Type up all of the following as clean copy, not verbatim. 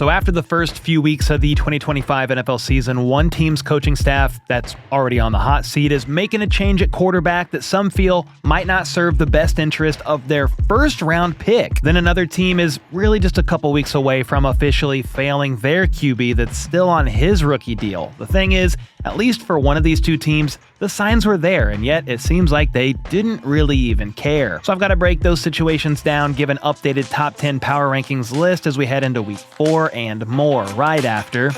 So after the first few weeks of the 2025 NFL season, one team's coaching staff that's already on the hot seat is making a change at quarterback that some feel might not serve the best interest of their first-round pick. Then another team is really just a couple weeks away from officially failing their QB that's still on his rookie deal. The thing is, at least for one of these two teams, the signs were there, and yet it seems like they didn't really even care. So I've got to break those situations down, give an updated top 10 power rankings list as we head into week 4 and more right after.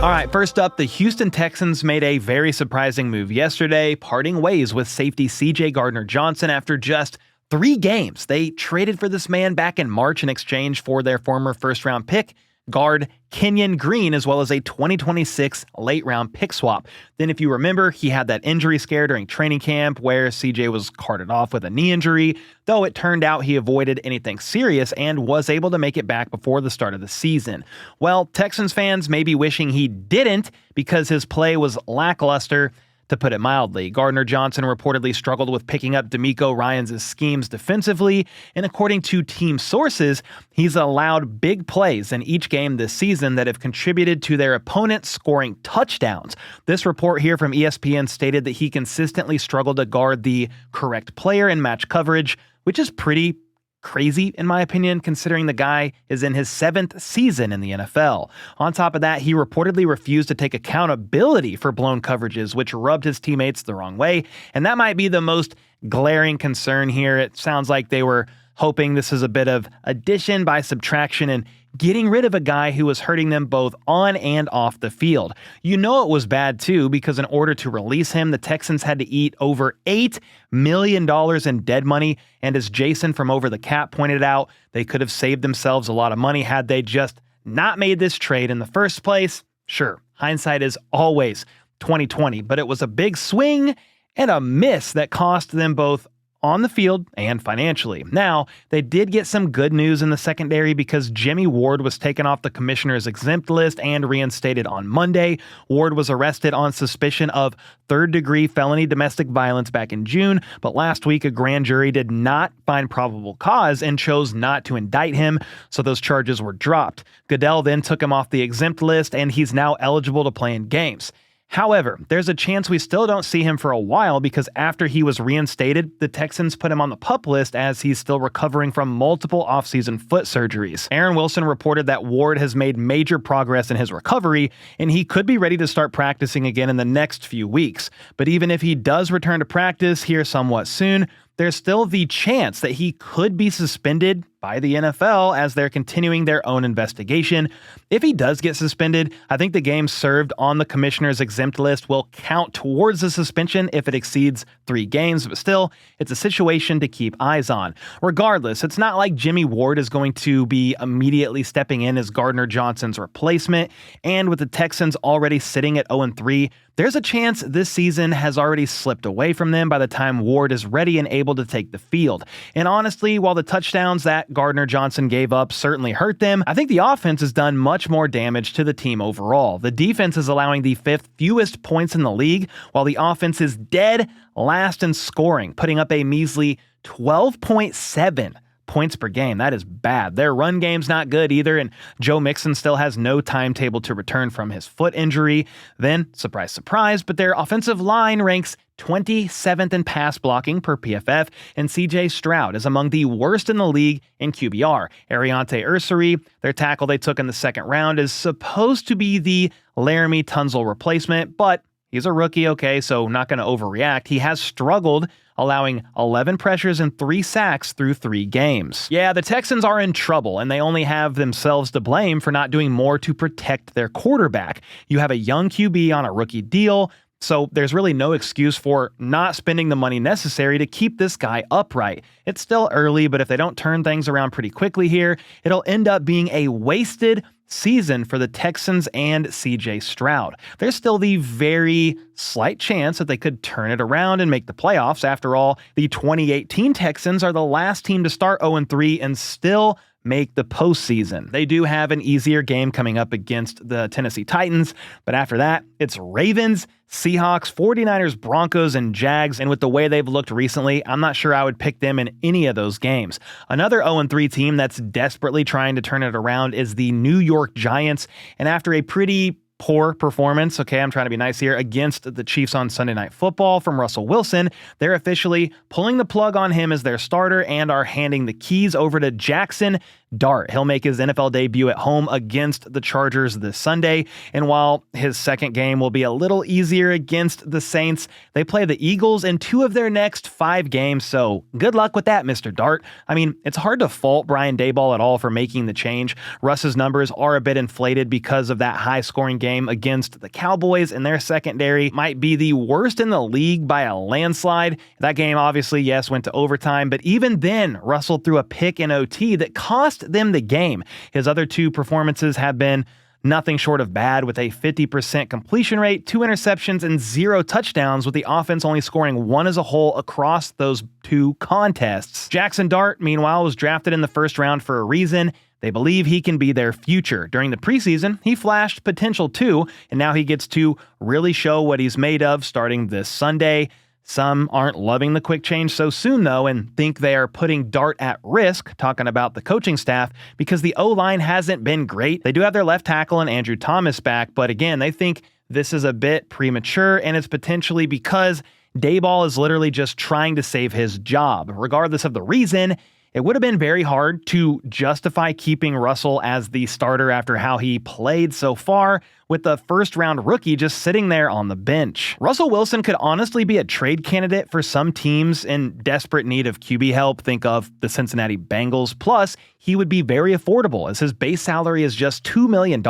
All right, first up, the Houston Texans made a very surprising move yesterday, parting ways with safety CJ Gardner-Johnson after just 3 games. They traded for this man back in March in exchange for their former first-round pick, guard Kenyon Green, as well as a 2026 late-round pick swap. Then, if you remember, he had that injury scare during training camp where CJ was carted off with a knee injury, though it turned out he avoided anything serious and was able to make it back before the start of the season. Well, Texans fans may be wishing he didn't because his play was lackluster, to put it mildly. Gardner-Johnson reportedly struggled with picking up DeMeco Ryans' schemes defensively, and according to team sources, he's allowed big plays in each game this season that have contributed to their opponents scoring touchdowns. This report here from ESPN stated that he consistently struggled to guard the correct player in match coverage, which is pretty crazy, in my opinion, considering the guy is in his 7th season in the NFL. On top of that, he reportedly refused to take accountability for blown coverages, which rubbed his teammates the wrong way. And that might be the most glaring concern here. It sounds like they were hoping this is a bit of addition by subtraction and getting rid of a guy who was hurting them both on and off the field. You know it was bad too, because in order to release him, the Texans had to eat over $8 million in dead money, and as Jason from Over the Cap pointed out, they could have saved themselves a lot of money had they just not made this trade in the first place. Sure, hindsight is always 2020, but it was a big swing and a miss that cost them both on the field and financially. Now, they did get some good news in the secondary because Jimmie Ward was taken off the commissioner's exempt list and reinstated on Monday. Ward was arrested on suspicion of third-degree felony domestic violence back in June, but last week a grand jury did not find probable cause and chose not to indict him, so those charges were dropped. Goodell then took him off the exempt list, and he's now eligible to play in games. However, there's a chance we still don't see him for a while because after he was reinstated, the Texans put him on the PUP list as he's still recovering from multiple offseason foot surgeries. Aaron Wilson reported that Ward has made major progress in his recovery, and he could be ready to start practicing again in the next few weeks. But even if he does return to practice here somewhat soon, there's still the chance that he could be suspended by the NFL as they're continuing their own investigation. If he does get suspended, I think the games served on the commissioner's exempt list will count towards the suspension if it exceeds 3 games, but still, it's a situation to keep eyes on. Regardless, it's not like Jimmie Ward is going to be immediately stepping in as Gardner-Johnson's replacement, and with the Texans already sitting at 0-3, there's a chance this season has already slipped away from them by the time Ward is ready and able to take the field. And honestly, while the touchdowns that Gardner-Johnson gave up certainly hurt them, I think the offense has done much more damage to the team overall. The defense is allowing the 5th fewest points in the league, while the offense is dead last in scoring, putting up a measly 12.7 points per game. That is bad. Their run game's not good either, and Joe Mixon still has no timetable to return from his foot injury. Then, surprise, surprise, but their offensive line ranks 27th in pass blocking per PFF, and CJ Stroud is among the worst in the league in QBR. Ariante Ursary, their tackle they took in the 2nd round, is supposed to be the Laramie Tunzel replacement, but he's a rookie, okay, so not going to overreact. He has struggled, allowing 11 pressures and 3 sacks through 3 games. Yeah, the Texans are in trouble, and they only have themselves to blame for not doing more to protect their quarterback. You have a young QB on a rookie deal, so there's really no excuse for not spending the money necessary to keep this guy upright. It's still early, but if they don't turn things around pretty quickly here, it'll end up being a wasted season for the Texans and CJ Stroud. There's still the very slight chance that they could turn it around and make the playoffs. After all, the 2018 Texans are the last team to start 0-3 and still make the postseason. They do have an easier game coming up against the Tennessee Titans, but after that, it's Ravens, Seahawks, 49ers, Broncos, and Jags, and with the way they've looked recently, I'm not sure I would pick them in any of those games. Another 0-3 team that's desperately trying to turn it around is the New York Giants, and after a pretty poor performance, okay, I'm trying to be nice here, against the Chiefs on Sunday Night Football from Russell Wilson, they're officially pulling the plug on him as their starter and are handing the keys over to Jaxson Dart. He'll make his NFL debut at home against the Chargers this Sunday, and while his second game will be a little easier against the Saints, they play the Eagles in 2 of their next 5 games, so good luck with that, Mr. Dart. I mean, it's hard to fault Brian Daboll at all for making the change. Russ's numbers are a bit inflated because of that high-scoring game against the Cowboys, and their secondary might be the worst in the league by a landslide. That game, obviously, yes, went to overtime, but even then, Russell threw a pick in OT that cost them the game. His other 2 performances have been nothing short of bad, with a 50% completion rate, 2 interceptions, and 0 touchdowns, with the offense only scoring 1 as a whole across those 2 contests. Jaxson Dart, meanwhile, was drafted in the first round for a reason. They believe he can be their future. During the preseason, he flashed potential too, and now he gets to really show what he's made of starting this Sunday. Some aren't loving the quick change so soon, though, and think they are putting Dart at risk, talking about the coaching staff, because the O-line hasn't been great. They do have their left tackle and Andrew Thomas back, but again, they think this is a bit premature, and it's potentially because Daboll is literally just trying to save his job. Regardless of the reason, it would have been very hard to justify keeping Russell as the starter after how he played so far, with the first-round rookie just sitting there on the bench. Russell Wilson could honestly be a trade candidate for some teams in desperate need of QB help. Think of the Cincinnati Bengals. Plus, he would be very affordable, as his base salary is just $2 million.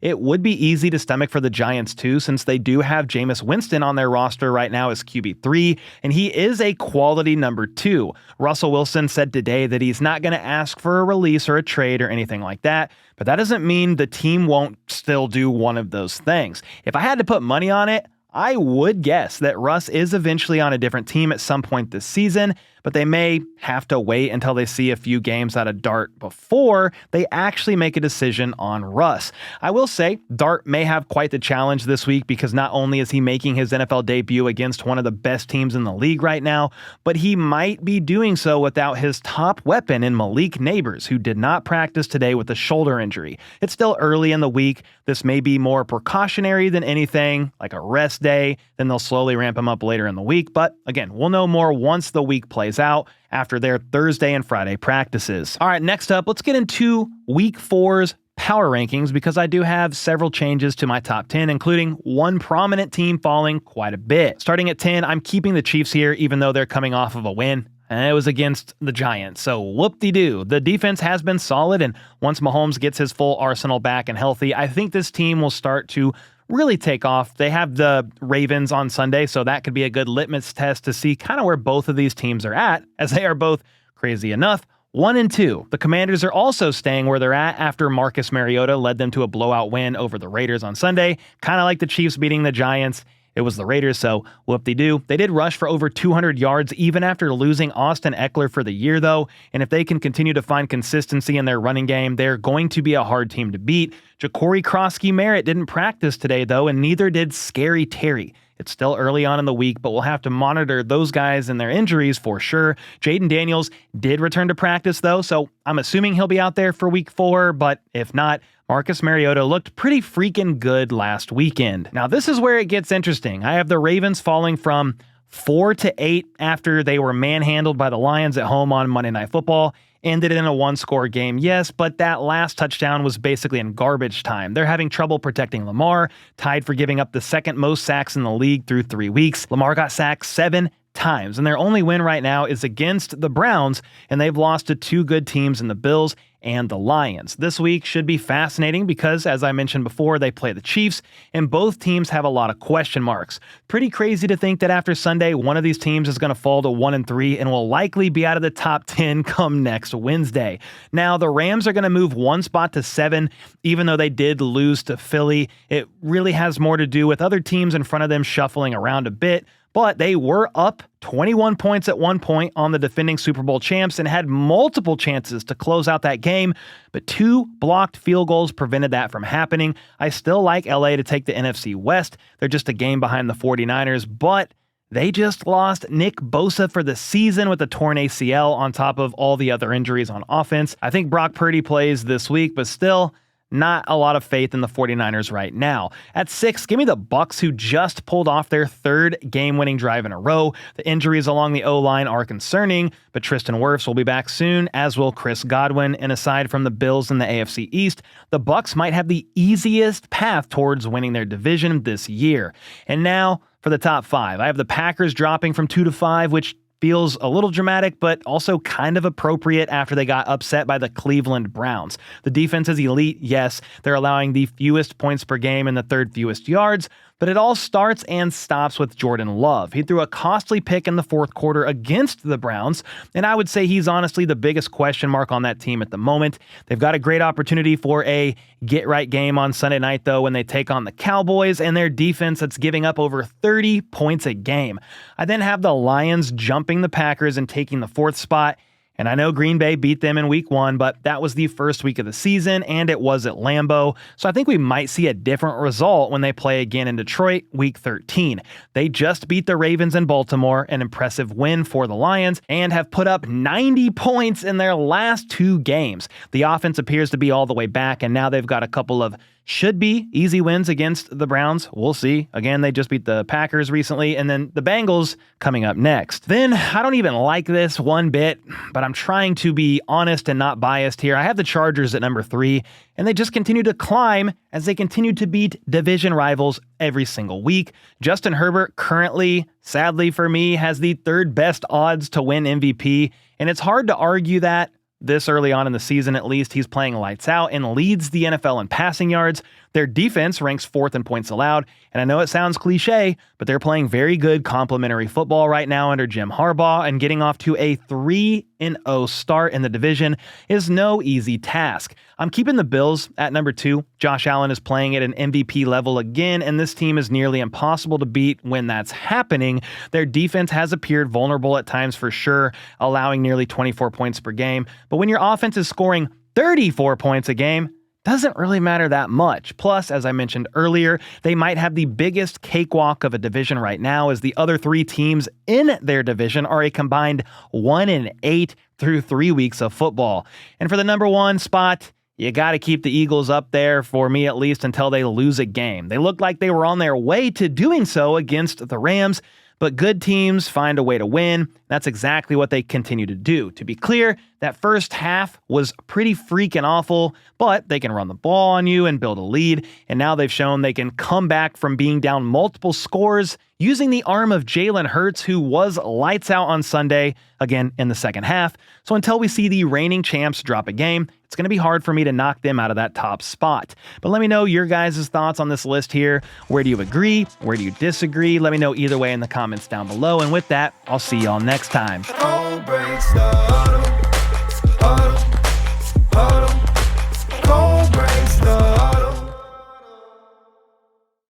It would be easy to stomach for the Giants, too, since they do have Jameis Winston on their roster right now as QB3, and he is a quality number 2. Russell Wilson said today that he's not going to ask for a release or a trade or anything like that, but that doesn't mean the team won't still do one of those things. If I had to put money on it, I would guess that Russ is eventually on a different team at some point this season, but they may have to wait until they see a few games out of Dart before they actually make a decision on Russ. I will say Dart may have quite the challenge this week, because not only is he making his NFL debut against one of the best teams in the league right now, but he might be doing so without his top weapon in Malik Neighbors, who did not practice today with a shoulder injury. It's still early in the week. This may be more precautionary than anything, like a rest day. Then they'll slowly ramp him up later in the week. But again, we'll know more once the week plays out after their Thursday and Friday practices. All right, next up, let's get into Week 4's power rankings, because I do have several changes to my top 10, including one prominent team falling quite a bit. Starting at 10, I'm keeping the Chiefs here, even though they're coming off of a win. And it was against the Giants, so whoop-de-doo. The defense has been solid, and once Mahomes gets his full arsenal back and healthy, I think this team will start to really take off. They have the Ravens on Sunday, so that could be a good litmus test to see kind of where both of these teams are at, as they are both, crazy enough, 1-2. The Commanders are also staying where they're at after Marcus Mariota led them to a blowout win over the Raiders on Sunday, kind of like the Chiefs beating the Giants. It was the Raiders, so whoop-de-doo. They did rush for over 200 yards even after losing Austin Eckler for the year, though, and if they can continue to find consistency in their running game, they're going to be a hard team to beat. Ja'Cory Krosky-Merritt didn't practice today, though, and neither did Scary Terry. It's still early on in the week, but we'll have to monitor those guys and their injuries for sure. Jaden Daniels did return to practice, though, so I'm assuming he'll be out there for Week 4, but if not, Marcus Mariota looked pretty freaking good last weekend. Now, this is where it gets interesting. I have the Ravens falling from 4-8 after they were manhandled by the Lions at home on Monday Night Football. Ended in a one-score game, yes, but that last touchdown was basically in garbage time. They're having trouble protecting Lamar, tied for giving up the second most sacks in the league through 3 weeks. Lamar got sacked 7 times, and their only win right now is against the Browns, and they've lost to 2 good teams in the Bills and the Lions. This week should be fascinating because, as I mentioned before, they play the Chiefs, and both teams have a lot of question marks. Pretty crazy to think that after Sunday, one of these teams is going to fall to 1-3 and will likely be out of the top 10 come next Wednesday. Now, the Rams are going to move 1 spot to 7, even though they did lose to Philly. It really has more to do with other teams in front of them shuffling around a bit. but they were up 21 points at one point on the defending Super Bowl champs and had multiple chances to close out that game, but 2 blocked field goals prevented that from happening. I still like LA to take the NFC West. They're just a game behind the 49ers, but they just lost Nick Bosa for the season with a torn ACL on top of all the other injuries on offense. I think Brock Purdy plays this week, but still not a lot of faith in the 49ers right now. At 6, give me the Bucs, who just pulled off their 3rd game-winning drive in a row. The injuries along the O-line are concerning, but Tristan Wirfs will be back soon, as will Chris Godwin. And aside from the Bills in the AFC East, the Bucs might have the easiest path towards winning their division this year. And now for the top 5. I have the Packers dropping from 2 to 5, which feels a little dramatic, but also kind of appropriate after they got upset by the Cleveland Browns. The defense is elite, yes. They're allowing the fewest points per game and the 3rd fewest yards, but it all starts and stops with Jordan Love. He threw a costly pick in the 4th quarter against the Browns, and I would say he's honestly the biggest question mark on that team at the moment. They've got a great opportunity for a get-right game on Sunday night, though, when they take on the Cowboys and their defense that's giving up over 30 points a game. I then have the Lions jumping the Packers and taking the 4th spot. And I know Green Bay beat them in week 1, but that was the first week of the season, and it was at Lambeau. So I think we might see a different result when they play again in Detroit week 13. They just beat the Ravens in Baltimore, an impressive win for the Lions, and have put up 90 points in their last 2 games. The offense appears to be all the way back, and now they've got a couple of should be easy wins against the Browns. We'll see. Again, they just beat the Packers recently, and then the Bengals coming up next. Then, I don't even like this one bit, but I'm trying to be honest and not biased here. I have the Chargers at number 3, and they just continue to climb as they continue to beat division rivals every single week. Justin Herbert currently, sadly for me, has the 3rd best odds to win MVP, and it's hard to argue that. This early on in the season, at least, he's playing lights out and leads the NFL in passing yards. Their defense ranks 4th in points allowed, and I know it sounds cliche, but they're playing very good complementary football right now under Jim Harbaugh, and getting off to a 3-0 start in the division is no easy task. I'm keeping the Bills at number 2. Josh Allen is playing at an MVP level again, and this team is nearly impossible to beat when that's happening. Their defense has appeared vulnerable at times for sure, allowing nearly 24 points per game, but when your offense is scoring 34 points a game, doesn't really matter that much. Plus, as I mentioned earlier, they might have the biggest cakewalk of a division right now, as the other 3 teams in their division are a combined 1-8 through 3 weeks of football. And for the number 1 spot, you got to keep the Eagles up there, for me at least, until they lose a game. They looked like they were on their way to doing so against the Rams, but good teams find a way to win. That's exactly what they continue to do. To be clear, that first half was pretty freaking awful, but they can run the ball on you and build a lead, and now they've shown they can come back from being down multiple scores using the arm of Jalen Hurts, who was lights out on Sunday, again in the second half. So until we see the reigning champs drop a game, it's going to be hard for me to knock them out of that top spot. But let me know your guys' thoughts on this list here. Where do you agree? Where do you disagree? Let me know either way in the comments down below. And with that, I'll see y'all next time.